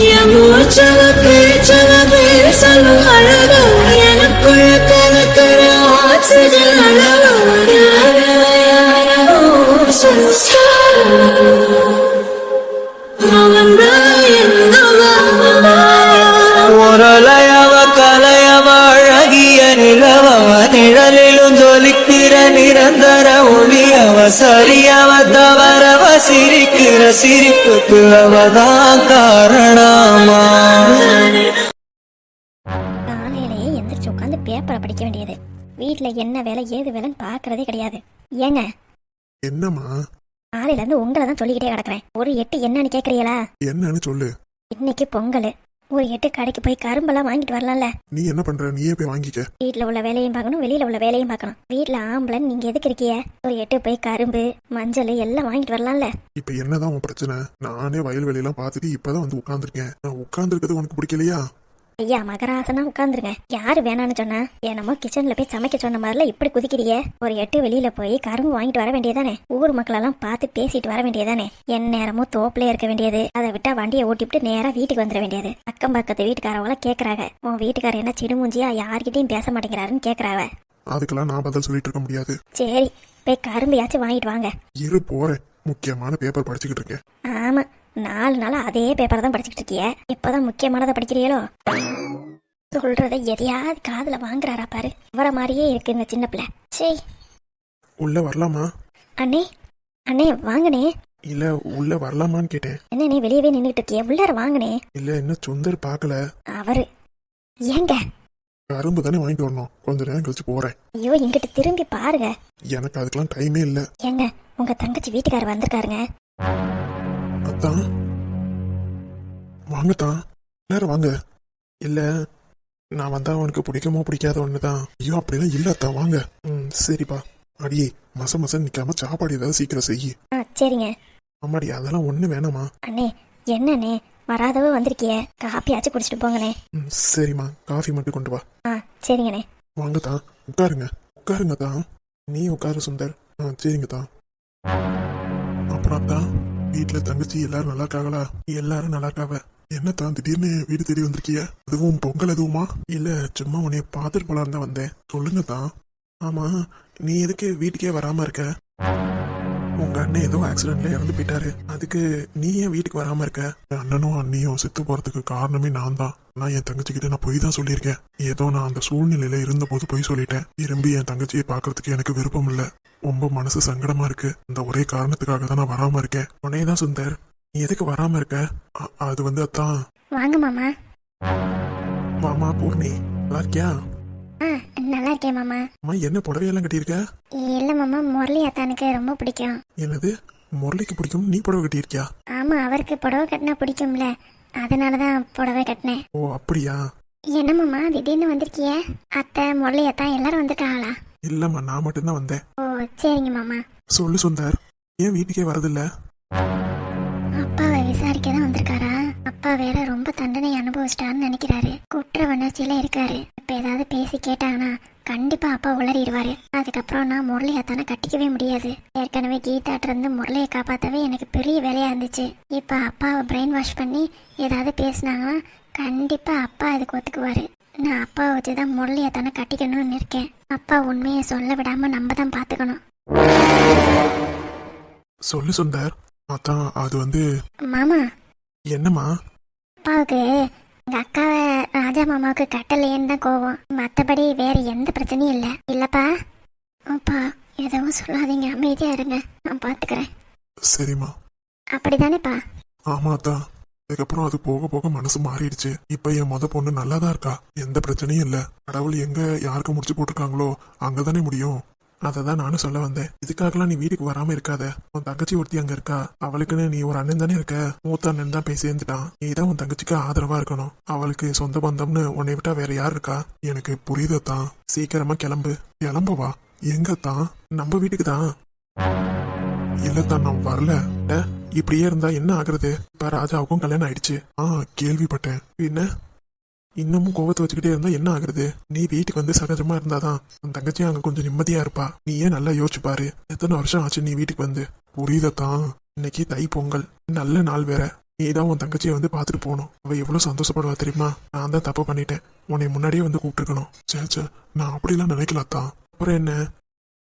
என் மூச்சவ பேச்சவ பேசலும் அழகு எனக்குள்ள கலக்கிற ஆக்சிஜன் அளவு முரளையவ கலையவ அழகிய நிலவவ நிழலிலும் ஜொலிக்கிற நிரந்தர ஒளியவ சரியவ தவறவ சிரிக்கிற சிரிப்புக்கு அவதான் காரணமா. காலையிலேயே எந்திரிச்சு உட்காந்து பேப்பரை படிக்க வேண்டியது. வீட்டுல என்ன வேலை ஏது வேலைன்னு பாக்குறதே கிடையாது. ஏங்க என்னம்மா? காலையில இருந்து உங்களை தான் சொல்லிக்கிட்டே கிடக்குறேன். ஒரு எட்டு என்னன்னு கேக்குறீங்களா? என்னன்னு சொல்லு. இன்னைக்கு பொங்கல், ஒரு எட்டு கடைக்கு போய் கரும்பெல்லாம் வாங்கிட்டு வரலாம்ல. நீ என்ன பண்ற? நீயே போய் வாங்கிக்க. வீட்டுல உள்ள வேலையும் பார்க்கணும், வெளியில உள்ள வேலையும் பார்க்கணும். வீட்டுல ஆம்பளை நீங்க எதுக்கு இருக்கீங்க? ஒரு எட்டு போய் கரும்பு மஞ்சள் எல்லாம் வாங்கிட்டு வரலாம்ல. இப்ப என்னதான் உன் பிரச்சனை? நானே வயல் வெளியெல்லாம் பார்த்துட்டு இப்பதான் வந்து உட்கார்ந்துருக்கேன். நான் உட்கார்ந்துருக்கிறது உனக்கு பிடிக்கலையா? ஐயா மகராசனா உட்காந்துருங்க. யாரு வேணான்னு சொன்னா? என்னமோ கிச்சன்ல போய் சமைக்க சொன்ன மாதிரில இப்படி குதிக்கிறிய. ஒரு எட்டு வெளியில போய் கரும்பு வாங்கிட்டு வர வேண்டியதானே? ஊர் மக்களெல்லாம் பார்த்து பேசிட்டு வர வேண்டியதானே? என் நேரமும் தோப்புல இருக்க வேண்டியது. அதை விட்டா வண்டியை ஓட்டிவிட்டு நேரா வீட்டுக்கு வந்துட வேண்டியது. அக்கம் பக்கத்து வீட்டுக்காரவங்கள கேக்குறாங்க, உன் வீட்டுக்காரர் என்ன சிடுமூஞ்சியா யார்கிட்டயும் பேச மாட்டேங்கிறாருன்னு கேக்குறாவ. அதுக்கெல்லாம் நான் பதில் சொல்லிட்டு இருக்க முடியாது. சரி போய் கரும்பையாச்சும் வாங்கிட்டு வாங்க. இரு போறேன். முக்கியமான பேப்பர் படிச்சுக்கிட்டு இருக்கேன். ஆமா, 4 நாளா அதே பேப்பரை தான் படிச்சுக்கிட்டு இருக்கிய. இப்பதான் முக்கியமானதை படிக்கிறீங்களோ? சொல்றதை எதையாவது காதுல வாங்குறாரா பாரு. அவரை மாதிரியே இருக்கு இந்த சின்ன பிள்ளை. சரி உள்ள வரலாமா? அண்ணே அண்ணே வாங்கனே. இல்ல உள்ள வரலாமான்னு கேட்டேன். என்ன நீ வெளியவே நின்றுட்டு இருக்கிய? உள்ளார வாங்கனே. இல்ல என்ன சுந்தர் பாக்கல. அவரு ஏங்க கரும்பு தானே வாங்கிட்டு வரணும். கொஞ்ச நேரம் கழிச்சு போறேன். ஐயோ இங்கிட்டு திரும்பி பாருங்க. எனக்கு அதுக்கெல்லாம் டைமே இல்ல. ஏங்க உங்க தங்கச்சி வீட்டுக்காரர் வந்திருக்காருங்க. அதான் வாங்கத்தான் நேரம் வாங்க. இல்ல நான் வந்தா உனக்கு பிடிக்குமோ பிடிக்காத ஒண்ணுதான். ஐயோ அப்படிலாம் இல்லத்தான் வாங்க. சரிப்பா. அடியே மச மசம் நிக்காம சாப்பாடு ஏதாவது சீக்கிரம் செய்யி. சரிங்க. அம்மாடி அதெல்லாம் ஒண்ணு வேணாமா? அண்ணே என்னண்ணே வராதவ வந்திருக்கிய, காப்பி ஆச்சு குடிச்சிட்டு போங்கண்ணே. சரிம்மா காஃபி மட்டும் கொண்டு வா. சரிங்கண்ணே. வாங்கத்தான் உட்காருங்க. உட்காருங்க தான். நீ உட்காரு சுந்தர். சரிங்க தான். அப்புறம் தான் வீட்டுல தங்கச்சி எல்லாரும் நல்லா இருக்காங்களா? எல்லாரும் நல்லா இருக்காவ. என்னத்தான் திடீர்னு வீடு தேடி வந்திருக்கிய? அதுவும் பொங்கல் எதுவுமா? இல்ல சும்மா உன்னைய பாத்துட்டு போலான்னு தான் வந்தேன். சொல்லுங்க தான். ஆமா நீ எதுக்கு வீட்டுக்கே வராம இருக்க? உங்க அண்ணன் ஏதோ ஆக்சிடென்ட்ல இறந்து போயிட்டாரு. அதுக்கு நீ ஏன் வீட்டுக்கு வராம இருக்க? அண்ணனும் அண்ணியும் செத்து போறதுக்கு காரணமே நான் தான். நான் என் தங்கச்சி கிட்ட நான் பொய் தான் சொல்லியிருக்கேன். ஏதோ நான் அந்த சூழ்நிலையில இருந்த போது பொய் சொல்லிட்டேன். திரும்பி என் தங்கச்சியை பாக்குறதுக்கு எனக்கு விருப்பம் இல்ல. ரொம்ப மனசு சங்கடமா இருக்கு. இந்த ஒரே காரணத்துக்காக தான் நான் வராம இருக்கேன். உன்னையதான் சுந்தர். நீ எதுக்கு வராம இருக்க? அது வந்து அத்தான். வாங்க மாமா. மாமா பூர்ணி நல்லா இருக்கியா? நல்லா இருக்கேன் மாமா. அம்மா என்ன புடவையெல்லாம் கட்டியிருக்க? இல்ல மாமா, முரளி அத்தானுக்கு ரொம்ப பிடிக்கும். என்னது முரளிக்கு பிடிக்கும்? நீ புடவை கட்டியிருக்கியா? ஆமா, அவருக்கு புடவை கட்டினா பிடிக்கும்ல, அதனாலதான் புடவை கட்டினேன். ஓ அப்படியா? என்ன மாமா திடீர்னு வந்திருக்கிய? அத்தை முரளி அத்தா எல்லாரும் வந்திருக்காங்களா? இல்லம்மா நான் மட்டும்தான் வந்தேன். ஓ சரிங்க மாமா. சொல்லு சுந்தர், ஏன் வீட்டுக்கே வரதில்ல? அப்பாவை விசாரிக்க தான் வந்திருக்காரா? அப்பா வேற ரொம்ப தண்டனை அனுபவிச்சிட்டாருன்னு நினைக்கிறாரு. குற்ற உணர்ச்சியில இருக்காரு. இப்ப ஏதாவது பேசி கேட்டாங்கன்னா கண்டிப்பா அப்பா உளறிடுவாரு. அதுக்கப்புறம் நான் முரளியை தானே கட்டிக்கவே முடியாது. ஏற்கனவே கீதாட்ட இருந்து முரளியை காப்பாத்தவே எனக்கு பெரிய வேலையா இருந்துச்சு. இப்ப அப்பாவை பிரெயின் வாஷ் பண்ணி ஏதாவது பேசினாங்கன்னா கண்டிப்பா அப்பா அதுக்கு ஒத்துக்குவாரு. நான் அப்பாவை வச்சுதான் முரளியை தானே கட்டிக்கணும்னு இருக்கேன். அப்பா உண்மையை சொல்ல விடாம நம்ம தான் பாத்துக்கணும். சொல்லு சுந்தர். அதான் அது வந்து. மாமா என்னம்மா? அப்பாவுக்கு எங்க அக்காவை ராஜா மாமாவுக்கு கட்டலையேன்னு தான் கோவம். மற்றபடி வேற எந்த பிரச்சனையும் இல்லை. இல்லப்பா அப்பா எதுவும் சொல்லாதீங்க, அமைதியா இருங்க, நான் பாத்துக்கிறேன். சரிம்மா. அப்படிதானேப்பா? ஆமா தான். அதுக்கப்புறம் அது போக போக மனசு மாறிடுச்சு. இப்ப என் பொண்ணு நல்லாதான் இருக்கா. எந்த பிரச்சனையும் இல்ல. கடவுள் எங்க யாருக்கு முடிச்சு போட்டிருக்காங்களோ அங்கதானே முடியும். அததான் நானும் சொல்ல வந்தேன். இதுக்காகலாம் நீ வீட்டுக்கு வராம இருக்காத. உன் தங்கச்சி ஒருத்தி அங்க இருக்கா. அவளுக்குன்னு நீ ஒரு அண்ணன் தானே இருக்க. மூத்த அண்ணன் தான் போய் சேர்ந்துட்டான். நீ தான் உன் தங்கச்சிக்கு ஆதரவா இருக்கணும். அவளுக்கு சொந்த பந்தம்னு உன்னை விட்டா வேற யார் இருக்கா? எனக்கு புரியுதத்தான். சீக்கிரமா கிளம்பு. கிளம்பவா? எங்கத்தான்? நம்ம வீட்டுக்கு தான். இல்லத்தான் நான் வரல. இப்படியே இருந்தா என்ன ஆகுறது? இப்ப ராஜாவுக்கும் கல்யாணம் ஆயிடுச்சு. கேள்விப்பட்டேன். என்ன இன்னமும் கோவத்தை வச்சுக்கிட்டே இருந்தா என்ன ஆகுறது? நீ வீட்டுக்கு வந்து சகஜமா இருந்தாதான் உன் தங்கச்சி அங்க கொஞ்சம் நிம்மதியா இருப்பா. நீ ஏன் நல்லா யோசிச்சு பாரு. எத்தனை வருஷம் ஆச்சு நீ வீட்டுக்கு வந்து? புரியுதத்தான். இன்னைக்கு தை பொங்கல், நல்ல நாள் வேற. நீ தான் உன் தங்கச்சியை வந்து பார்த்துட்டு போகணும். அவ எவ்வளவு சந்தோஷப்படுவா தெரியுமா? நான் தான் தப்பு பண்ணிட்டேன். உன்னை முன்னாடியே வந்து கூப்பிட்டுருக்கணும். சே நான் அப்படிலாம் நினைக்கலாத்தான். அப்புறம் என்ன,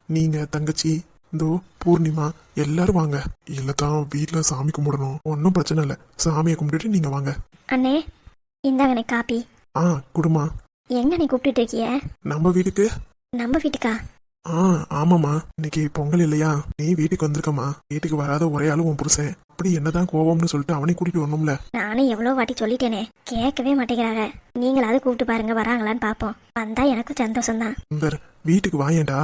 நீங்க தங்கச்சி இந்தோ பூர்ணிமா எல்லாரும் வாங்க. இல்லத்தான் வீட்டுல சாமி கும்பிடணும். ஒன்றும் பிரச்சனை இல்லை, சாமியை கும்பிட்டுட்டு நீங்க வாங்க. அண்ணே இந்தாங்கண்ணே காப்பி. குடுமா. எங்க நீ கூப்பிட்டு இருக்கிய? நம்ம வீட்டுக்கு. நம்ம வீட்டுக்கா? ஆமாம்மா, இன்னைக்கு பொங்கல் இல்லையா? நீ வீட்டுக்கு வந்திருக்கம்மா. வீட்டுக்கு வராத ஒரே ஆளு உன் புருஷன். அப்படி என்னதான் கோவம்னு சொல்லிட்டு அவனை கூட்டிட்டு வரணும்ல. நானும் எவ்வளோ வாட்டி சொல்லிட்டேனே, கேட்கவே மாட்டேங்கிறாங்க. நீங்களாவது கூப்பிட்டு பாருங்க, வராங்களான்னு பாப்போம். வந்தா எனக்கும் சந்தோஷம்தான். சுந்தர் வீட்டுக்கு வாயேண்டா.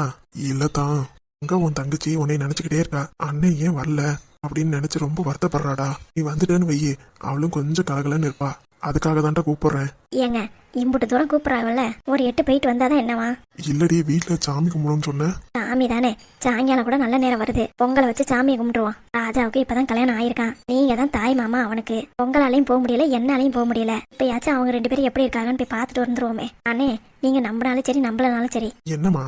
இல்லத்தான், அங்க உன் தங்கச்சி உன்னை நினைச்சுக்கிட்டே இருக்கா. அண்ணன் ஏன் வரல அப்படின்னு நினைச்சு ரொம்ப வருத்தப்படுறாடா. நீ வந்துட்டேன்னு வையே, அவளும் கொஞ்சம் கலகலன்னு இருப்பா. அதுக்காக தான்டா கூப்பிடுறேன். ஏங்க இம்புட்டு தூரம் கூப்பிடுறாங்கல்ல, ஒரு 8 போயிட்டு வந்தாதான் என்னவா? இல்லடி, வீட்டுல சாமி கும்பிடுன்னு சொன்ன. சாமி தானே, சாயங்காலம் கூட நல்ல நேரம் வருது. பொங்கலை வச்சு சாமியை கும்பிட்டுருவான். ராஜாவுக்கு இப்பதான் கல்யாணம் ஆயிருக்கான். நீங்க தான் தாய் மாமா அவனுக்கு. பொங்கலாலையும் போக முடியல, என்னாலையும் போக முடியல. இப்பயாச்சும் அவங்க 2 பேரும் எப்படி இருக்காங்கன்னு போய் பார்த்துட்டு வந்துருவோமே. அண்ணே நீங்க நம்பினாலும் சரி நம்பலனாலும் சரி. என்னம்மா?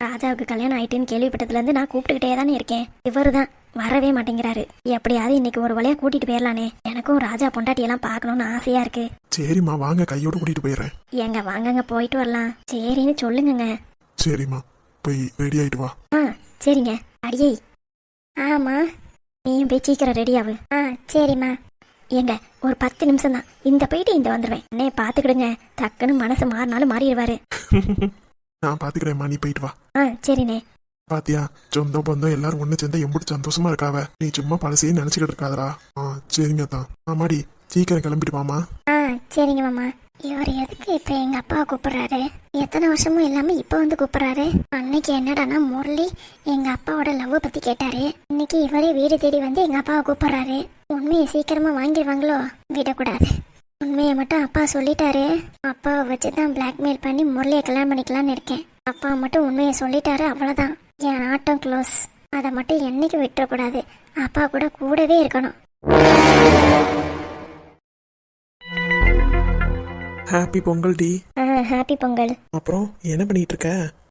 ராஜாவுக்கு கல்யாணம் ஆயிட்டுன்னு கேள்விப்பட்டதுல இருந்து நான் கூப்பிட்டுக்கிட்டே தானே இருக்கேன். இவருதான் வரவே மாட்டேங்கிறாரு. எப்படியாவது இன்னைக்கு ஒரு வழியா கூட்டிட்டு போயிடலானே. எனக்கும் ராஜா பொண்டாட்டியெல்லாம் பார்க்கணும்னு ஆசையா இருக்கு. சரிம்மா வாங்க, கையோட கூட்டிட்டு போயிடுறேன். எங்க வாங்கங்க போயிட்டு வரலாம். சரின்னு சொல்லுங்கங்க. சரிம்மா போய் ரெடி ஆயிட்டு வா. சரிங்க. அடியே. ஆமா நீயும் போய் சீக்கிரம் ரெடி ஆகு. சரிம்மா. ஏங்க ஒரு 10 நிமிஷம் தான், இந்த போயிட்டு இந்த வந்துடுவேன். அண்ணே பாத்துக்கிடுங்க, டக்குன்னு மனசு மாறினாலும் மாறிடுவாரு. நான் பாத்துக்கிறேன்மா, நீ போயிட்டு வா. சரிண்ணே. பாத்தியா, சொந்தம் பந்தம் எல்லாரும் ஒண்ணு சேர்ந்தா எம்பிட்டு சந்தோஷமா இருக்காவ. நீ சும்மா பழசையே நினைச்சுக்கிட்டு இருக்காதரா. சரிங்க தான். ஆமாடி, சீக்கிரம் கிளம்பிட்டு வாமா. சரிங்க மாமா. இவர் எதுக்கு இப்ப எங்க அப்பா கூப்பிடுறாரு? எத்தனை வருஷமும் இல்லாம இப்ப வந்து கூப்பிடுறாரு. அன்னைக்கு என்னடானா முரளி எங்க அப்பாவோட லவ் பத்தி கேட்டாரு. இன்னைக்கு இவரே வீடு தேடி வந்து எங்க அப்பாவை கூப்பிடுறாரு. உண்மையை சீக்கிரமா வாங்கிடுவாங்களோ? விடக்கூடாது. உண்மையை மட்டும் அப்பா சொல்லிட்டாரு. அப்பாவை வச்சுதான் பிளாக்மெயில் பண்ணி முரளியை கல்யாணம் பண்ணிக்கலாம்னு இருக்கேன். அப்பா மட்டும் உண்மையை சொல்லிட்டாரு, அவ்வளவுதான். என் ஆட்டம் க்ளோஸ். அதை மட்டும் என்னைக்கு விட்டுறக்கூடாது. அப்பா கூட கூடவே இருக்கணும். ஹாப்பி பொங்கல் டி. ஹாப்பி பொங்கல். அப்புறம் என்ன பண்ணிட்டு இருக்க?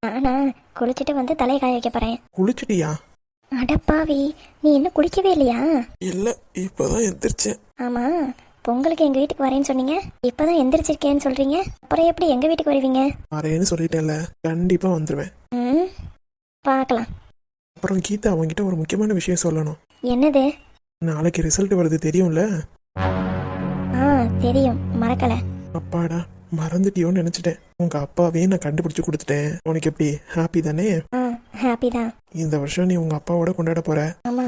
ஆனா குளிச்சுட்டு வந்து தலை காய வைக்க போறேன். குளிச்சிட்டியா? அடப்பாவி, நீ இன்னும் குளிக்கவே இல்லையா? இல்ல, இப்பதான் எந்திரிச்சேன். ஆமா, பொங்கலுக்கு எங்க வீட்டுக்கு வரேன்னு சொன்னீங்க, இப்பதான் எந்திரிச்சிருக்கேன்னு சொல்றீங்க. அப்புறம் எப்படி எங்க வீட்டுக்கு வருவீங்க? வரேன்னு சொல்லிட்டேன்ல, கண்டிப்பா வந்துருவேன். பார்க்கலாம். அப்புறம் கீதா, அவன்கிட்ட ஒரு முக்கியமான விஷயம் சொல்லணும். என்னது? நாளைக்கு ரிசல்ட் வருது தெரியும்ல? தெரியும், மறக்கல. அப்பாடா, மறந்துட்டியோன்னு நினைச்சிட்டேன். உங்க அப்பாவே நான் கண்டுபிடிச்சு கொடுத்துட்டேன். உனக்கு எப்படி ஹாப்பி தானே? ஹாப்பி தான். இந்த வருஷம் நீ உங்க அப்பாவோட கொண்டாட போற. ஆமா,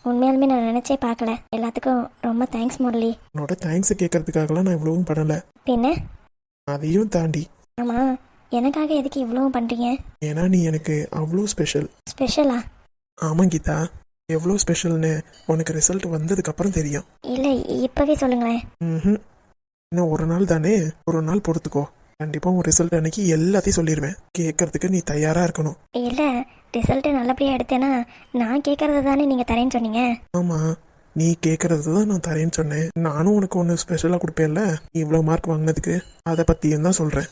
உண்மையாலுமே நான் நினைச்சே பார்க்கல. எல்லாத்துக்கும் ரொம்ப தேங்க்ஸ் முரளி. உன்னோட தேங்க்ஸ் கேட்கறதுக்காகலாம் நான் இவ்வளவும் பண்ணல. பின்ன அதையும் தாண்டி. ஆமா, எனக்காக எதுக்கு இவ்வளவும் பண்றீங்க? ஏன்னா நீ எனக்கு அவ்வளோ ஸ்பெஷல். ஸ்பெஷலா? ஆமா கீதா, எவ்வளோ ஸ்பெஷல்னு உனக்கு ரிசல்ட் வந்ததுக்கு அப்புறம் தெரியும். இல்ல இப்பவே சொல்லுங்களேன். இன்னும் ஒரு நாள் தானே, ஒரு நாள் பொறுத்துக்கோ. கண்டிப்பா உன் ரிசல்ட் அன்னைக்கு எல்லாத்தையும் சொல்லிடுவேன். கேட்கறதுக்கு நீ தயாரா இருக்கணும். இல்ல, ரிசல்ட் நல்லபடியா எடுத்தேன்னா நான் கேட்கறது தானே நீங்க தரேன்னு சொன்னீங்க. ஆமா, நீ கேட்கறது தான் நான் தரேன்னு சொன்னேன். நானும் உனக்கு ஒன்று ஸ்பெஷலா கொடுப்பேன்ல, இவ்வளோ மார்க் வாங்கினதுக்கு. அதை பத்தியும் தான் சொல்றேன்.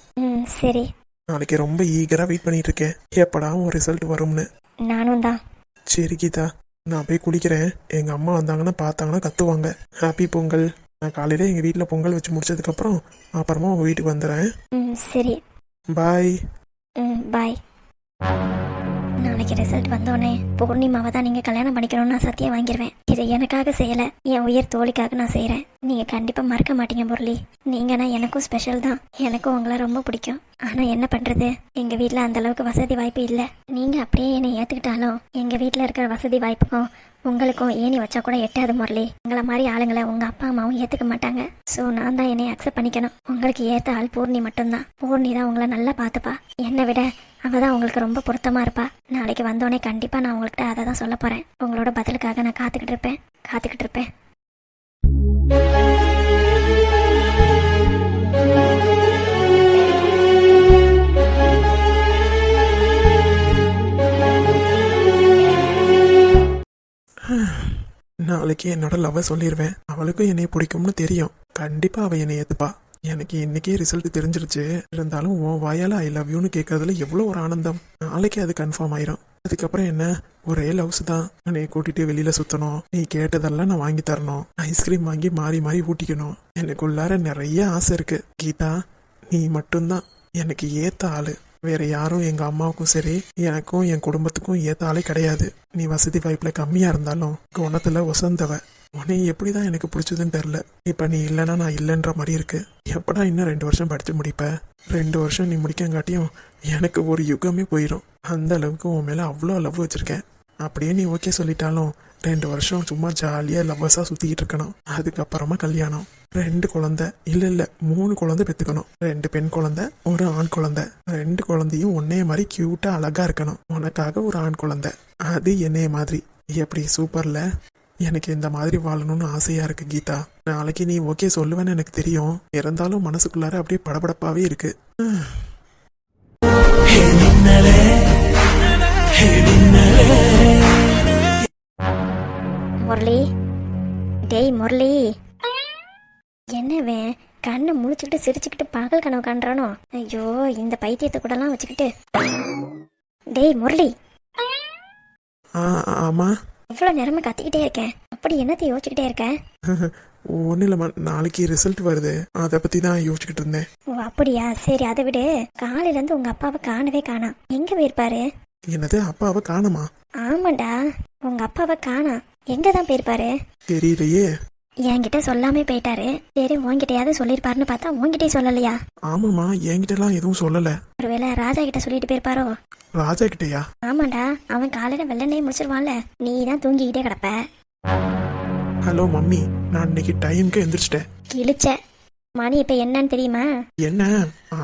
சரி. நாளைக்கு ரொம்ப ஈகரா வெயிட் பண்ணிட்டு இருக்கேன், எப்படா உன் ரிசல்ட் வரும்னு. நானும் தான். சரி கீதா, நான் போய் குளிக்கிறேன். எங்க அம்மா வந்தாங்கன்னா பார்த்தாங்கன்னா கத்துவாங்க. ஹாப்பி பொங்கல். நான் காலையில எங்க வீட்டுல பொங்கல் வச்சு முடிச்சதுக்கு அப்புறமா உங்க வீட்டுக்கு வந்துடுறேன். சரி. பாய். பாய். நாளைக்கு ரிசல்ட் வந்தோடனே பூர்ணிமாவை தான் நீங்க கல்யாணம் பண்ணிக்கணும்னு நான் சத்தியம் வாங்கிடுவேன். இதை எனக்காக செய்யல, என் உயிர் தோழிக்காக நான் செய்யறேன். நீங்க கண்டிப்பா மறக்க மாட்டீங்க முரளி. நீங்கன்னா எனக்கும் ஸ்பெஷல் தான். எனக்கும் உங்களை ரொம்ப பிடிக்கும். ஆனா என்ன பண்றது, எங்க வீட்டுல அந்த அளவுக்கு வசதி வாய்ப்பு இல்ல. நீங்க அப்படியே என்னை ஏத்துக்கிட்டாலும் எங்க வீட்டுல இருக்கிற வசதி வாய்ப்புக்கும் உங்களுக்கும் ஏணி வச்சா கூட எட்டாது முரளி. உங்களை மாதிரி ஆளுங்களை உங்க அப்பா அம்மாவும் ஏத்துக்க மாட்டாங்க. சோ நான் தான் என்னை அக்செப்ட் பண்ணிக்கணும். உங்களுக்கு ஏத்த ஆள் பூர்ணி மட்டும்தான். பூர்ணி தான் உங்களை நல்லா பாத்துப்பா. என்னை விட அவதான் உங்களுக்கு ரொம்ப பொருத்தமா இருப்பா. நாளைக்கு வந்தோடனே கண்டிப்பா நான் உங்கள்கிட்ட அதை தான் சொல்ல போறேன். உங்களோட பதிலுக்காக நான் காத்துக்கிட்டு இருப்பேன். நாளைக்கு என்னோட லவ் சொல்லிடுவேன். அவளுக்கும் என்னைய பிடிக்கும்னு தெரியும். கண்டிப்பா அவ என்னை ஏத்துப்பா. எனக்கு இன்னைக்கே ரிசல்ட் தெரிஞ்சிருச்சு. இருந்தாலும் உன் வாயால ஐ லவ் யூன்னு கேட்கறதுல எவ்வளோ ஒரு ஆனந்தம். நாளைக்கு அது கன்ஃபார்ம் ஆயிரும். அதுக்கப்புறம் என்ன, ஒரே லவ்ஸ் தான். நீ கூட்டிட்டு வெளியில சுத்தணும், நீ கேட்டதெல்லாம் நான் வாங்கி தரணும், ஐஸ்கிரீம் வாங்கி மாறி மாறி ஊட்டிக்கணும். எனக்குள்ளார நிறைய ஆசை இருக்கு கீதா. நீ மட்டும்தான் எனக்கு ஏத்த ஆளு. வேற யாரும் எங்க அம்மாவுக்கும் சரி எனக்கும் என் குடும்பத்துக்கும் ஏத்த ஆளே கிடையாது. நீ வசதி வாய்ப்புல கம்மியா இருந்தாலும் குணத்துல ஒசந்தவ. உன்னை எப்படிதான் எனக்கு பிடிச்சதுன்னு தெரில. இப்ப நீ இல்லைன்னா நான் இல்லைன்ற மாதிரி இருக்கு. எப்படா இன்னும் 2 வருஷம் படிச்சு முடிப்ப? 2 வருஷம் நீ முடிக்கங்காட்டியும் எனக்கு ஒரு யுகமே போயிடும். அந்த அளவுக்கு உன் மேல அவ்வளோ லவ் வச்சிருக்கேன். அப்படியே நீ ஓகே சொல்லிட்டாலும் 2 வருஷம் சும்மா ஜாலியா லவ்வஸா சுத்திக்கிட்டு இருக்கணும். அதுக்கப்புறமா கல்யாணம். 2 குழந்தை இல்ல 3 குழந்தை பெத்துக்கணும். 2 பெண் குழந்தை, ஒரு ஆண் குழந்தை. 2 குழந்தையும் ஒன்னே மாதிரி கியூட்டா அழகா இருக்கணும். உனக்காக ஒரு ஆண் குழந்தை, அது என்னைய மாதிரி. எப்படி சூப்பர்ல? எனக்கு இந்த மாதிரி வாழணும்னு ஆசையா இருக்கு கீதா. நாளைக்கு நீ ஓகே சொல்லுவேன்னு எனக்கு தெரியும். இருந்தாலும் மனசுக்குள்ளார அப்படியே படபடப்பாவே இருக்கு. முரளி, டேய் முரளி, என்னவே கண்ணை முழிச்சுக்கிட்டு சிரிச்சுக்கிட்டு பகல் கனவு காண்றானோ? ஐயோ, இந்த பைத்தியத்தை கூடலாம் வச்சுக்கிட்டு. டேய் முரளி, ஆமா. இவ்வளோ நேரமா கத்திக்கிட்டே இருக்கேன், அப்படி என்னத்தை யோசிச்சுக்கிட்டே இருக்கேன்? ஒன்றும் இல்லைம்மா, நாளைக்கு ரிசல்ட் வருது, அதை பற்றி தான் யோசிச்சுக்கிட்டு இருந்தேன். ஓ அப்படியா, சரி அதை விடு. காலையிலேருந்து உங்கள் அப்பாவை காணவே காணோம். எங்கே போயிருப்பாரு? என்னது, அப்பாவை காணுமா? ஆமாண்டா, உங்கள் அப்பாவை காணோம். எங்கே தான் போயிருப்பாரு? தெரியலையே. என்கிட்ட சொல்லாமே போயிட்டாரு. சரி, உன்கிட்டயாவது சொல்லியிருப்பாருன்னு பார்த்தா உன்கிட்டே சொல்லலையா? ஆமாம்மா, என்கிட்டலாம் எதுவும் சொல்லலை. ஒருவேளை ராஜா கிட்ட சொல்லிட்டு போயிருப்பாரோ? ராஜா கிட்டயா? ஆமாண்டா, அவன் காலையில வெள்ளனே முடிச்சிருவான்ல, நீ தான் தூங்கிக்கிட்டே கிடப்ப. ஹலோ மம்மி, நான் இன்னைக்கு டைமுக்கு எந்திரிச்சிட்டேன். கிழிச்ச மணி இப்ப என்னன்னு தெரியுமா? என்ன,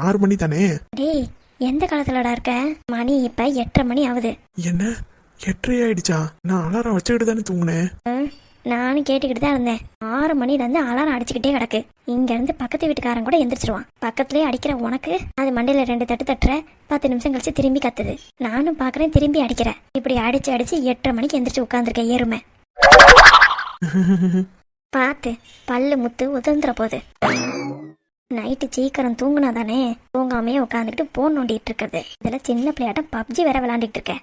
6 மணி தானே? டேய், எந்த காலத்துலடா இருக்க? மணி இப்ப 8:30 மணி ஆகுது. என்ன 8:30 ஆயிடுச்சா? நான் அலாரம் வச்சுக்கிட்டு தானே தூங்குனேன். நானும் கேட்டுக்கிட்டு தான் இருந்தேன். 6 மணில இருந்து அலாரம் அடிச்சுக்கிட்டே கிடக்கு. இங்க இருந்து பக்கத்து வீட்டுக்காரன் கூட எந்திரிச்சிருவான். பக்கத்துலயே அடிக்கிற உனக்கு அது மண்டையில 2 தட்டு தட்டுற, 10 நிமிஷம் கழிச்சு திரும்பி கத்துது. நானும் பாக்குறேன், திரும்பி அடிக்கிற. இப்படி அடிச்சு அடிச்சு 8:30 மணிக்கு எந்திரிச்சு உட்காந்துருக்க எருமை. பாத்து பல்லு முத்து உதிர்ந்துற போகுது. நைட்டு சீக்கிரம் தூங்குனா தானே தூங்காமையே உட்காந்துக்கிட்டு போன் நோண்டிட்டு இருக்கிறது. இதுல சின்ன பிள்ளையாட்டம் பப்ஜி வேற விளையாண்டுட்டு இருக்க.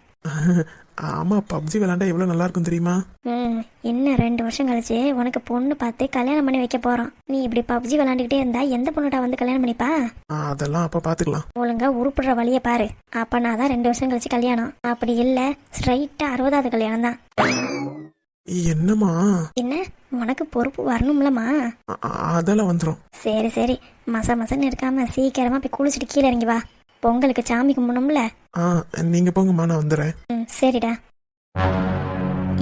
ஆமா, பப்ஜி விளையாண்டா எவ்வளவு நல்லா இருக்கும் தெரியுமா? இன்னும் 2 வருஷம் கழிச்சு உனக்கு பொண்ணு பார்த்து கல்யாணம் பண்ணி வைக்க போறோம். நீ இப்படி பப்ஜி விளையாண்டுக்கிட்டே இருந்தா எந்த பொண்ணுடா வந்து கல்யாணம் பண்ணிப்பா? அதெல்லாம் அப்ப பாத்துக்கலாம். ஒழுங்கா உருப்புடுற வழிய பாரு. அப்பனாதான் 2 வருஷம் கழிச்சு கல்யாணம். அப்படி இல்ல ஸ்ட்ரைட்டா 60வது கல்யாணம் தான். என்னம்மா? என்ன, உனக்கு பொறுப்பு வரணும்லமா? அதெல்லாம் வந்துடும். சரி சரி, மசன்னு இருக்காம சீக்கிரமா போய் குளிச்சுட்டு கீழே இறங்கி வா. பொங்கலுக்கு சாமி கும்பிடணும்ல. நீங்க போங்கம்மா, நான் வந்துடுறேன். சரிடா.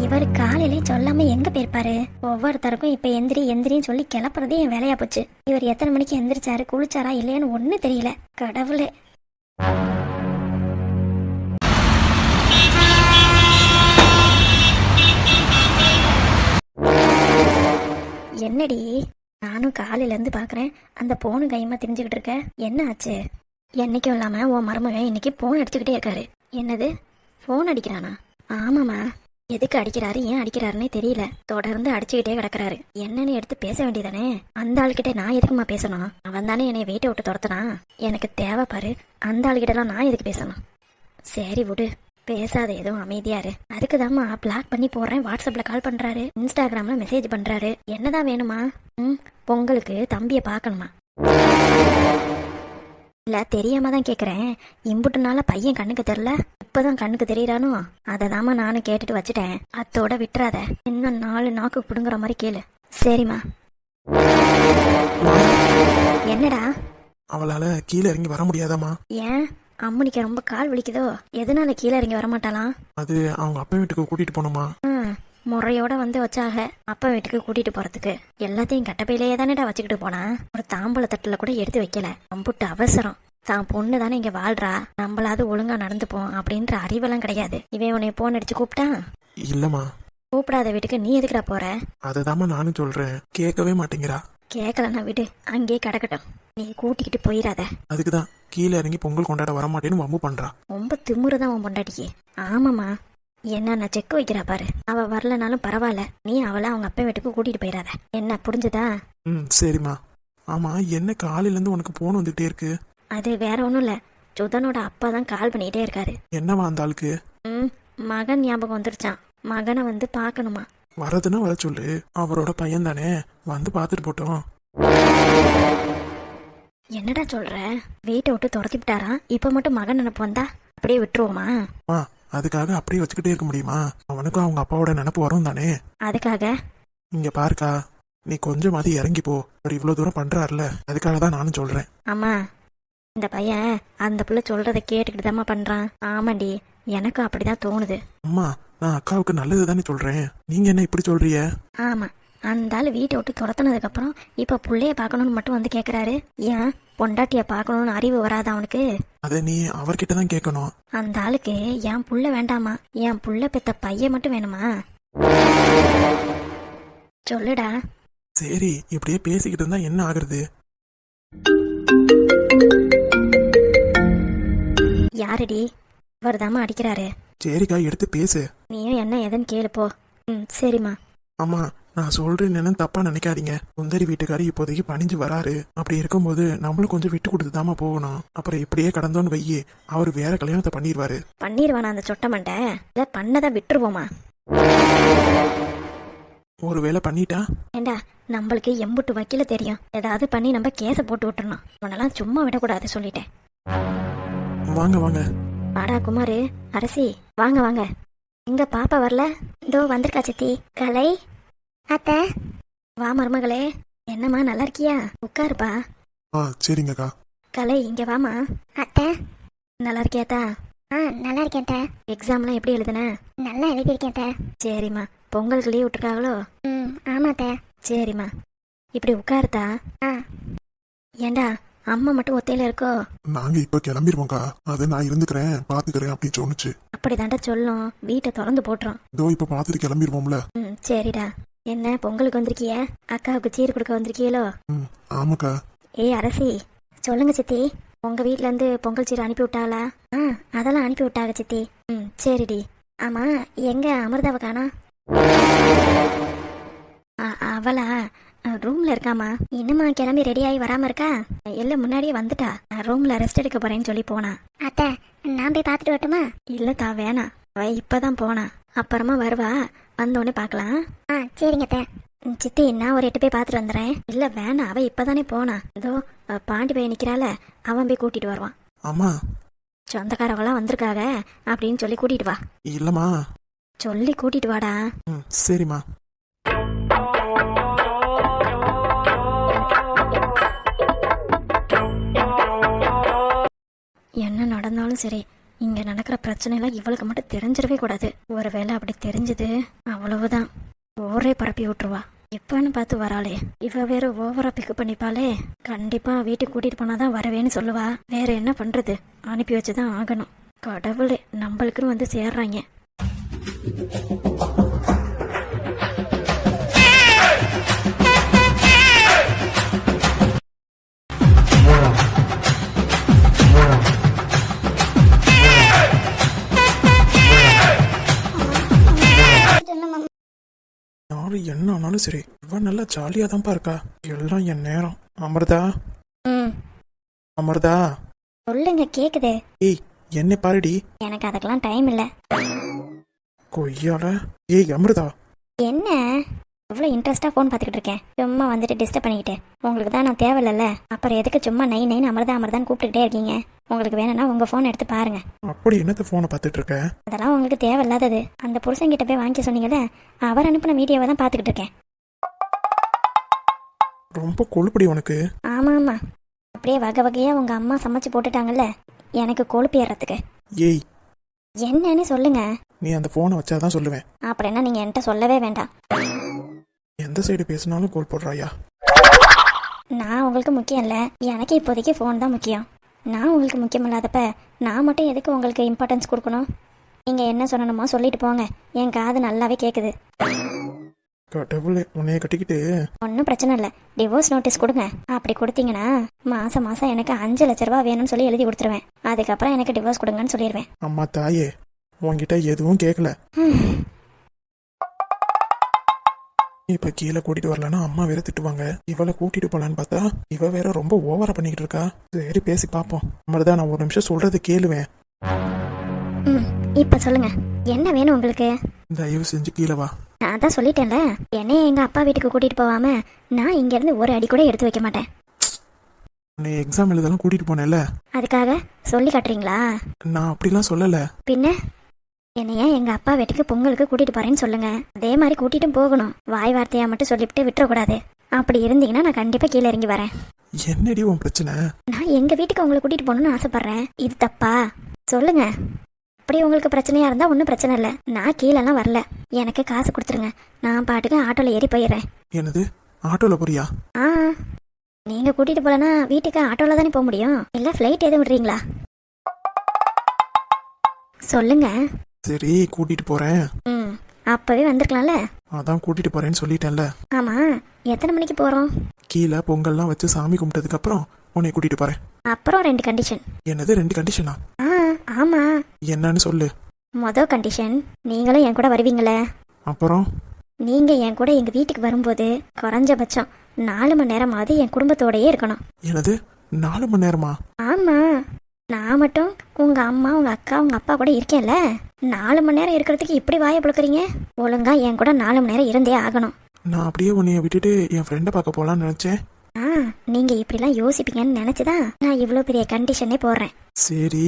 இவர் காலையிலே சொல்லாம எங்க போயிருப்பாரு? ஒவ்வொருத்தருக்கும் இப்ப எந்திரின்னு சொல்லி கிளப்புறதே என் வேலையா போச்சு. இவர் எத்தனை மணிக்கு எந்திரிச்சாரு, குளிச்சாரா இல்லையான்னு ஒண்ணு தெரியல. கடவுளே. என்னடி, நானும் காலையில இருந்து பாக்குறேன், அந்த போனு கைமா தெரிஞ்சுக்கிட்டு இருக்க. என்ன ஆச்சு? என்னைக்கும் இல்லாம உன் மருமகன் இன்னைக்கு போன் அடிச்சுக்கிட்டே இருக்காரு. என்னது, போன் அடிக்கிறானா? ஆமாமா. எதுக்கு அடிக்கிறாரு, ஏன் அடிக்கிறாருன்னே தெரியல. தொடர்ந்து அடிச்சுக்கிட்டே கிடக்குறாரு. என்னன்னு எடுத்து பேச வேண்டியதானே? அந்த ஆளுகிட்ட நான் எதுக்குமா பேசணும்? அவன் தானே என்னை வீட்டை விட்டு துரத்துனா. எனக்கு தேவை பாரு, அந்த ஆளுகிட்டலாம் நான் எதுக்கு பேசணும்? சரி விடு, பேசாத, எதுவும் அமைதியாரு. அதுக்குதாம்மா பிளாக் பண்ணி போடுறேன். வாட்ஸ்அப்ல கால் பண்றாரு, இன்ஸ்டாகிராம்ல மெசேஜ் பண்றாரு. என்னதான் வேணுமா? பொங்கலுக்கு தம்பிய பாக்கணுமா? இல்ல, தெரியாம தான் கேக்குறேன். இம்புட்டுனால பையன் கண்ணுக்கு தெரியல, இப்பதான் கண்ணுக்கு தெரியறானோ? அததாம்மா நானும் கேட்டுட்டு வச்சுட்டேன். அத்தோட விட்டுறாத, இன்னும் 4 நாக்கு புடுங்குற மாதிரி கேளு. சரிம்மா. என்னடா? அவளால கீழே இறங்கி வர முடியாதாமா? ஏன், அம்மனிக்கு ரொம்ப கால் வலிக்குதோ? எதனால கீழே இறங்கி வரமாட்டாலாம்? அது அவங்க அப்பா வீட்டுக்கு கூட்டிட்டு போனோமா. முறையோட வந்து வச்சாக அப்பா வீட்டுக்கு கூட்டிட்டு போறதுக்கு. எல்லாத்தையும் கட்டப்பையிலேயே தானேடா வச்சுக்கிட்டு போனா. ஒரு தாம்பூல தட்டுல கூட எடுத்து வைக்கல. அம்புட்டு அவசரம். தான் பொண்ணு தானே இங்க வாழ்றா, நம்மளாவது ஒழுங்கா நடந்துப்போம் அப்படின்ற அறிவெல்லாம் கிடையாது. இவன் உன்னை போன் அடிச்சு கூப்பிட்டான்? இல்லம்மா. கூப்பிடாத வீட்டுக்கு நீ எதுக்குடா போற? அததாம்மா நானும் சொல்றேன், கேட்கவே மாட்டேங்கிறா. கேட்கலன்னா விடு, அங்கேயே கிடக்கட்டும். நீ கூட்டிக்கிட்டு போயிடாத. அதுக்குதான் கீழே இறங்கி பொங்கல் கொண்டாட வரமாட்டேன்னு வம்பு பண்றா. ரொம்ப திமுறதான் உன் பொண்டாட்டிக்கு. ஆமாமா, என்ன செக் வைக்கிறா பாரு. அவ வரலனாலும் பரவாயில்ல, நீ அவளை அவங்க அப்பா வீட்டுக்கு கூட்டிட்டு போயிடாத. என்ன புரிஞ்சுதா? சரிம்மா. ஆமா, என்ன காலையில இருந்து உனக்கு போன் வந்துட்டே இருக்கு? அது வேற ஒண்ணும் இல்ல, சுதனோட அப்பா தான் கால் பண்ணிட்டே இருக்காரு. என்னவா அந்த ஆளுக்கு? மகன் ஞாபகம் வந்துருச்சான். மகனை வந்து பார்க்கணுமா? வரதுன்னா வர சொல்லு, அவரோட பையன் தானே, வந்து பார்த்துட்டு போட்டோம். என்னடா சொல்ற? வீட்டை விட்டு துரத்தி விட்டாரா? இப்ப மட்டும் மகன் நினைப்பு வந்தா அப்படியே விட்டுருவோமா? அதுக்காக அப்படியே வச்சுக்கிட்டே இருக்க முடியுமா? அவனுக்கும் அவங்க அப்பாவோட நினப்பு வரும் தானே. அதுக்காக இங்க பாருக்கா, நீ கொஞ்சமாவது இறங்கி போ. அவர் இவ்வளவு தூரம் பண்றாருல, அதுக்காக தான் நானும் சொல்றேன். அம்மா, இந்த பையன் அந்த பிள்ளை சொல்றதை கேட்டுக்கிட்டு தாம்மா பண்றான். ஆமாண்டி, எனக்கும் அப்படிதான் தோணுது. அம்மா, நான் அக்காவுக்கு நல்லது தானே சொல்றேன், நீங்க என்ன இப்படி சொல்றிய? ஆமா, அந்த ஆள் வீட்டை விட்டு துரத்துனதுக்கு அப்புறம் இப்ப புள்ளைய பார்க்கணும்னு மட்டும் வந்து கேக்குறாரு. ஏன் பொண்டாட்டிய பார்க்கணும்னு அறிவு வராது அவனுக்கு? அதை நீ அவர்கிட்ட தான் கேட்கணும். அந்த ஆளுக்கு என் புள்ள வேண்டாமா, என் புள்ள பெத்த பையன் மட்டும் வேணுமா? சொல்லுடா. சரி, இப்படியே பேசிக்கிட்டு இருந்தா என்ன ஆகுறது? யாருடி? இவர்தாம்மா அடிக்கிறாரு. சரிக்கா, எடுத்து பேசு. நீயும் என்ன எதுன்னு கேளு போ. சரிம்மா. அம்மா, நான் சொல்றேன், என்னன்னு தப்பா நினைக்காதீங்க. சுந்தரி வீட்டுக்காரி இப்போதைக்கு பணிஞ்சு வராரு. அப்படி இருக்கும்போது நம்மளும் கொஞ்சம் விட்டு கொடுத்து தாமா போகணும். அப்புறம் இப்படியே கடந்தோன்னு வையே, அவர் வேற கல்யாணத்தை பண்ணிடுவாரு. பண்ணிடுவானா அந்த சொட்ட மண்டை? இதை பண்ணதை விட்டுருவோமா? ஒருவேளை பண்ணிட்டா? ஏண்டா, நம்மளுக்கு எம்புட்டு வக்கீல தெரியும். ஏதாவது பண்ணி நம்ம கேஸ போட்டு விட்டுறணும். உன்னெல்லாம் சும்மா விடக்கூடாது சொல்லிட்டேன். வாங்க வாங்க. வாடா குமாரு, அரசி, வாங்க வாங்க. எங்க பாப்பா வரல? இதோ வந்திருக்கா சித்தி. கலை அத்தை, வா மருமகளே. என்னம்மா, நல்லா இருக்கியா? உட்காருப்பா. சரிங்கக்கா. கலை, இங்க வாமா. அத்தை, நல்லா இருக்கியாத்தா? நல்லா இருக்கேன் அத்தை. எக்ஸாம்லாம் எப்படி எழுதுன? நல்லா எழுதியிருக்கேன் அத்தை. சரிம்மா, பொங்கலுக்கு லீவ் விட்டுருக்காங்களோ? ஆமா அத்தை. சரிம்மா, இப்படி உட்காருத்தா. ஏண்டா, அம்மா மட்டும் ஒத்தையில இருக்கோ? நாங்க இப்ப கிளம்பிடுவோம்க்கா. அது நான் இருந்துக்கிறேன், பாத்துக்கிறேன் அப்படின்னு சொன்னுச்சு. அப்படிதாண்டா சொல்லும். வீட்டை திறந்து போட்டுரும். இதோ இப்ப பாத்துட்டு கிளம்பிடுவோம்ல. சரிடா. என்ன பொங்கலுக்கு வந்திருக்கிய? அக்காவுக்கு சீர் கொடுக்க வந்திருக்கீங்களோ? ஆமாக்கா. ஏய் அரசி, சொல்லுங்க சித்தி. உங்க வீட்ல இருந்து பொங்கல் சீர் அனுப்பி விட்டாளா? அதெல்லாம் அனுப்பி விட்டாங்க சித்தி. சரிடி. ஆமா, எங்க அமிர்தாவை காணா? அவளா ரூம்ல இருக்காமா. இன்னுமா கிளம்பி ரெடி ஆகி வராம இருக்கா? இல்ல, முன்னாடியே வந்துட்டா. ரூம்ல ரெஸ்ட் எடுக்க போறேன்னு சொல்லி போனா. அத்தை, நான் போய் பாத்துட்டு வரட்டுமா? இல்லத்தா, வேணாம். அவ இப்பதான் போனா, அப்புறமா வருவா. வந்தோடனே பாக்கலாம். சரிங்க அத்தை. சித்தி, நான் ஒரு 8 போய் பாத்துட்டு வந்துடுறேன். இல்ல வேணாம், அவ இப்பதானே போனா. இதோ பாண்டி போய் நிக்கிறால, அவன் போய் கூட்டிட்டு வருவான். ஆமா, சொந்தக்காரவங்களாம் வந்திருக்காங்க அப்படின்னு சொல்லி கூட்டிட்டு வா. இல்லம்மா, சொல்லி கூட்டிட்டு வாடா. சரிம்மா. என்ன நடந்தாலும் சரி, இங்க நடக்கிற பிரச்சனை எல்லாம் இவளுக்கு மட்டும் தெரிஞ்சிடவே கூடாது. ஒருவேளை அப்படி தெரிஞ்சது, அவ்வளவுதான், ஊரே பரப்பி விட்டுருவா. எப்பன்னு பார்த்து வராளே, இவ வேற ஓவரா பிக்கப் பண்ணிப்பாளே. கண்டிப்பா வீட்டுக்கு கூட்டிட்டு போனாதான் வரவேன்னு சொல்லுவா. வேற என்ன பண்றது, அனுப்பி வச்சுதான் ஆகணும். கடவுளே, நம்மளுக்குன்னு வந்து சேர்றாங்க. என்ன ஆனாலும் சரி, இவன் நல்லா ஜாலியா தான்ப்பா இருக்கா. எல்லாம் என் நேரம். அமிர்தா, அமிர்தா, சொல்லுங்க, கேக்குது. ஏய், என்ன பாருடி. எனக்கு அதுக்கெல்லாம் டைம் இல்ல. கொய்யால. ஏய் அமிர்தா, என்ன இவ்வளவு இன்ட்ரெஸ்டா போன் பாத்துக்கிட்டு இருக்கேன்? சும்மா வந்துட்டு டிஸ்டர்ப் பண்ணிக்கிட்டு. உங்களுக்கு தான் நான் தேவையில்ல, அப்புறம் எதுக்கு சும்மா நை நைன்னு அமிர்தா அமிர்தான் கூப்பிட்டுக்கிட்டே இருக்கீங்க? உங்களுக்கு வேணும்னா உங்க போன் எடுத்து பாருங்க. அப்படி என்னத்த போனை பார்த்துட்டு இருக்க? அதெல்லாம் உங்களுக்கு தேவையில்லாதது. அந்த புருஷன்கிட்ட போய் வாங்கி சொன்னீங்கல்ல, அவர் அனுப்பின வீடியோவை தான் பாத்துக்கிட்டு இருக்கேன். ரொம்ப கொழுப்படி உனக்கு. ஆமா ஆமா, அப்படியே வகை வகையா உங்க அம்மா சமைச்சு போட்டுட்டாங்கல்ல, எனக்கு கொழுப்பு ஏறதுக்கு. ஏய், என்னன்னு சொல்லுங்க. நீ அந்த போனை வச்சாதான் சொல்லுவேன். அப்படின்னா நீங்க என்கிட்ட சொல்லவே வேண்டாம். எந்த சைடு பேசினாலும் கோல் போடுறாயா? நான் உங்களுக்கு முக்கியம் இல்ல, எனக்கு இப்போதைக்கு போன் தான் முக்கியம். நான் உங்களுக்கு முக்கியம் இல்லாதப்ப நான் மட்டும் எதுக்கு உங்களுக்கு இம்பார்ட்டன்ஸ் கொடுக்கணும்? நீங்க என்ன சொல்லணுமோ சொல்லிட்டு போங்க, என் காது நல்லாவே கேக்குது. கடவுளே, உன்னைய கட்டிக்கிட்டு. ஒன்றும் பிரச்சனை இல்லை, டிவோர்ஸ் நோட்டீஸ் கொடுங்க. அப்படி கொடுத்தீங்கன்னா மாசம் மாசம் எனக்கு 5 லட்ச ரூபா வேணும்னு சொல்லி எழுதி கொடுத்துருவேன். அதுக்கப்புறம் எனக்கு டிவோர்ஸ் கொடுங்கன்னு சொல்லிடுவேன். அம்மா தாயே, உன்கிட்ட எதுவும் கேட்கல. இப்ப கீழே கூட்டிட்டு வரலன்னா அம்மா வேற திட்டுவாங்க. இவளை கூட்டிட்டு போலான்னு பார்த்தா இவ வேற ரொம்ப ஓவரா பண்ணிக்கிட்டு இருக்கா. சரி, பேசி பாப்போம். அம்மாதான், நான் ஒரு நிமிஷம் சொல்றது கேளுவேன். இப்ப சொல்லுங்க, என்ன வேணும் உங்களுக்கு? தயவு செஞ்சு கீழே வா. நான் தான் சொல்லிட்டேன்ல, என்னைய எங்க அப்பா வீட்டுக்கு கூட்டிட்டு போவாம நான் இங்க இருந்து ஒரு அடி கூட எடுத்து வைக்க மாட்டேன். நீ எக்ஸாம் எழுதலாம் கூட்டிட்டு போனேல, அதுக்காக சொல்லி காட்டுறீங்களா? நான் அப்படிலாம் சொல்லல. பின்ன என்னைய எங்க அப்பா வீட்டுக்கு பொங்கலுக்கு கூட்டிட்டு போறேன்னு சொல்லுங்க, அதே மாதிரி கூட்டிட்டும் போகணும். வாய் வார்த்தையா மட்டும் சொல்லிவிட்டு விட்டுறக்கூடாது. அப்படி இருந்தீங்கன்னா நான் கண்டிப்பா கீழே இறங்கி வரேன். என்னடி உன் பிரச்சனை? நான் எங்க வீட்டுக்கு உங்களை கூட்டிட்டு போகணும்னு ஆசைப்படுறேன், இது தப்பா? சொல்லுங்க. அப்படி உங்களுக்கு பிரச்சனையா இருந்தா ஒன்றும் பிரச்சனை இல்லை, நான் கீழெல்லாம் வரல. எனக்கு காசு கொடுத்துருங்க, நான் பாட்டுக்கு ஆட்டோல ஏறி போயிடுறேன். என்னது, ஆட்டோல போறியா? ஆ, நீங்க கூட்டிட்டு போலனா வீட்டுக்கு ஆட்டோல தானே போக முடியும், இல்ல ஃப்ளைட் எதுவும் விடுறீங்களா? சொல்லுங்க. சரி கூட்டிட்டு போறேன். அப்பவே வந்திருக்கலாம்ல. அதான் கூட்டிட்டு போறேன்னு சொல்லிட்டேன்ல. ஆமா, எத்தனை மணிக்கு போறோம்? கீழே பொங்கல்லாம் வச்சு சாமி கும்பிட்டதுக்கு அப்புறம் உன்னை கூட்டிட்டு போறேன். அப்புறம் 2 கண்டிஷன். என்னது 2 கண்டிஷனா? ஆமா. என்னன்னு சொல்லு. மொதல் கண்டிஷன், நீங்களும் என் கூட வருவீங்களே. அப்புறம் நீங்க என் கூட எங்க வீட்டுக்கு வரும்போது குறைஞ்சபட்சம் 4 மணி நேரமாவது என் குடும்பத்தோடயே இருக்கணும். என்னது 4 மணி நேரமா? ஆமா, நான் மட்டும் உங்க அம்மா உங்க அக்கா உங்க அப்பா கூட இருக்கேன்ல, 4 மணி நேரம் இருக்கிறதுக்கு இப்படி வாயை புழுக்கிறீங்க. ஒழுங்கா என் கூட 4 மணி நேரம் இருந்தே ஆகணும். நான் அப்படியே உன்னைய விட்டுட்டு என் ஃப்ரெண்டை பார்க்க போலான்னு நினைச்சேன். நீங்க இப்படிலாம் யோசிப்பீங்கன்னு நினைச்சுதான் நான் இவ்வளவு பெரிய கண்டிஷனே போடுறேன். சரி.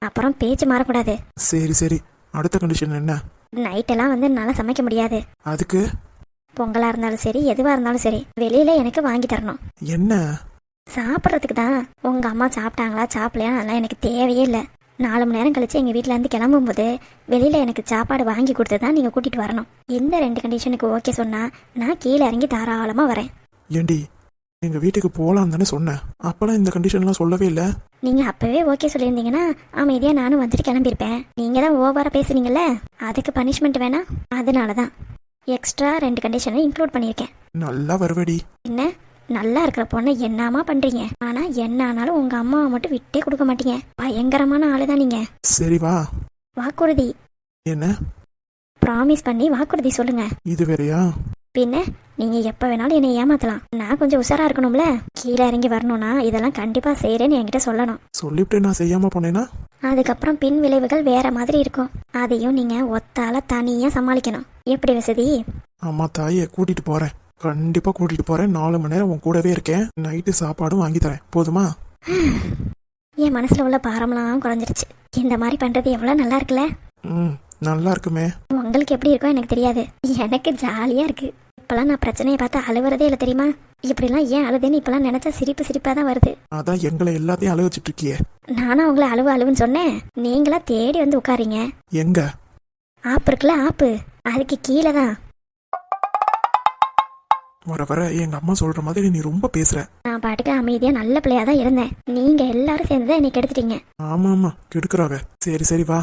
அப்புறம் பேச்சு மாறக்கூடாது. சரி சரி, அடுத்த கண்டிஷன் என்ன? நைட்டெல்லாம் வந்து என்னால சமைக்க முடியாது. அதுக்கு? பொங்கலா இருந்தாலும் சரி எதுவா இருந்தாலும் சரி வெளியில எனக்கு வாங்கி தரணும். என்ன? சாப்பிட்றதுக்கு தான். உங்க அம்மா சாப்பிட்டாங்களா சாப்பிடலையா அதெல்லாம் எனக்கு தேவையே இல்லை. 4 மணி நேரம் கழிச்சு எங்க வீட்டுல இருந்து கிளம்பும்போது வெளியில எனக்கு சாப்பாடு வாங்கி கொடுத்து தான் நீங்க கூட்டிட்டு வரணும். இந்த 2 கண்டிஷனுக்கு ஓகே சொன்னா நான் கீழே இறங்கி தாராளமா வரேன். ஏண்டி, எங்க வீட்டுக்கு போலாம் தானே சொன்னேன், அப்பெல்லாம் இந்த கண்டிஷன்லாம் சொல்லவே இல்லை. நீங்க அப்பவே ஓகே சொல்லியிருந்தீங்கன்னா அமைதியா நானும் வந்துட்டு கிளம்பியிருப்பேன். நீங்க தான் ஓவரா பேசுனீங்கல்ல, அதுக்கு பனிஷ்மெண்ட் வேணா, அதனாலதான் எக்ஸ்ட்ரா 2 கண்டிஷனை இன்க்ளூட் பண்ணியிருக்கேன். நல்லா வருவடி. என்ன நல்லா இருக்கிற பொண்ணை என்னமா பண்றீங்க? ஆனா என்ன ஆனாலும் உங்க அம்மாவை மட்டும் விட்டே கொடுக்க மாட்டீங்க. பயங்கரமான ஆளுதான் நீங்க. சரி வா. வாக்குறுதி. என்ன? ப்ராமிஸ் பண்ணி வாக்குறுதி சொல்லுங்க. இது வேறையா? பின்ன நீங்க எப்ப வேணாலும் என்னை ஏமாத்தலாம், நான் கொஞ்சம் உஷாரா இருக்கணும்ல. கீழே இறங்கி வரணும்னா இதெல்லாம் கண்டிப்பா செய்யறேன்னு என்கிட்ட சொல்லணும். சொல்லிவிட்டு நான் செய்யாம போனேன்னா அதுக்கப்புறம் பின் விளைவுகள் வேற மாதிரி இருக்கும். அதையும் நீங்க ஒத்தால தனியா சமாளிக்கணும். எப்படி வசதி? அம்மா தாயை கூட்டிட்டு போறேன், கண்டிப்பா கூட்டிட்டு போறேன். 4 மணி நேரம் உன் கூடவே இருக்கேன். நைட்டு சாப்பாடும் வாங்கி தரேன், போதுமா? என் மனசுல உள்ள பாரம்லாம் குறைஞ்சிருச்சு. இந்த மாதிரி பண்றது எவ்வளவு நல்லா இருக்குல்ல. நல்லா இருக்குமே. உங்களுக்கு எப்படி இருக்கும் எனக்கு தெரியாது, எனக்கு ஜாலியா இருக்கு. இப்பெல்லாம் நான் பிரச்சனையை பார்த்து அழுவுறதே இல்லை தெரியுமா? இப்படிலாம் ஏன் அழுதுன்னு இப்பெல்லாம் நினைச்சா சிரிப்பா தான் வருது. அதான் எங்களை எல்லாத்தையும் அழுக வச்சுட்டு இருக்கியே. நானா உங்களை அழுவுன்னு சொன்னேன்? நீங்களா தேடி வந்து உட்காரீங்க. எங்க? ஆப்பு இருக்குல்ல, ஆப்பு, அதுக்கு கீழே தான். வர வர எங்க அம்மா சொல்ற மாதிரி நீ ரொம்ப பேசுற. நான் பாட்டுக்கு அமைதியா நல்ல பிள்ளையா தான் இருந்தேன். நீங்க எல்லாரும் சேர்ந்துதான் என்னை கெடுத்துட்டீங்க. ஆமா ஆமா கெடுக்குறாங்க. சரி சரி வா.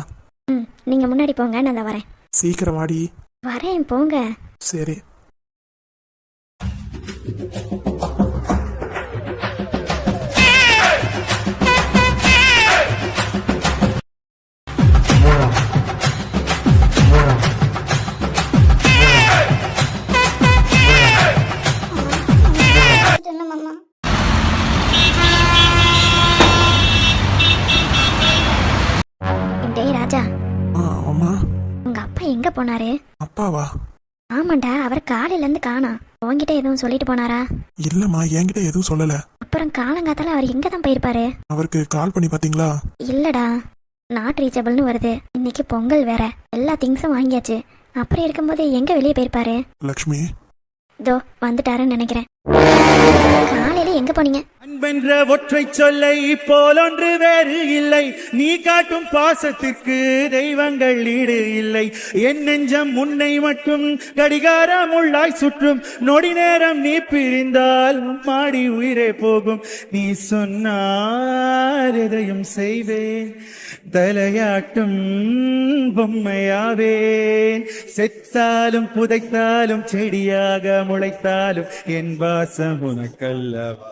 நீங்க முன்னாடி போங்க, நான் தான் வரேன். சீக்கிரம் வாடி. வரேன், போங்க. சரி. டேய் ராஜா, அம்மா. உங்க அப்பா எங்க போனாரு? அப்பாவா? ஆமாண்டா, அவர் காலையில இருந்து காணோம். உன்கிட்ட எதுவும் சொல்லிட்டு போனாரா? இல்லம்மா, என்கிட்ட எதுவும் சொல்லல. அப்புறம் காலங்காத்தால அவர் எங்க தான் போயிருப்பாரு? அவருக்கு கால் பண்ணி பாத்தீங்களா? இல்லடா, நாட் ரீச்சபிள்னு வருது. இன்னைக்கு பொங்கல் வேற, எல்லா திங்ஸும் வாங்கியாச்சு. அப்புறம் இருக்கும்போது எங்க வெளியே போயிருப்பாரு? லக்ஷ்மி இதோ வந்துட்டாருன்னு நினைக்கிறேன். காலையில எங்க போனீங்க? அன்பென்ற ஒற்றை சொல்லை போலொன்று வேறு இல்லை, நீ காட்டும் பாசத்திற்கு தெய்வங்கள் ஈடு இல்லை. என் நெஞ்சம் உன்னை மட்டும் கடிகாரம் உள்ளாய் சுற்றும், நொடி நேரம் நீ பிரிந்தால் மாடி உயிரே போகும். நீ சொன்னார் எதையும் செய்வேன், தலையாட்டும் பொம்மையாவேன். செத்தாலும் புதைத்தாலும் செடியாக முளைத்தாலும் என் வாசம் உனக்கல்லவா.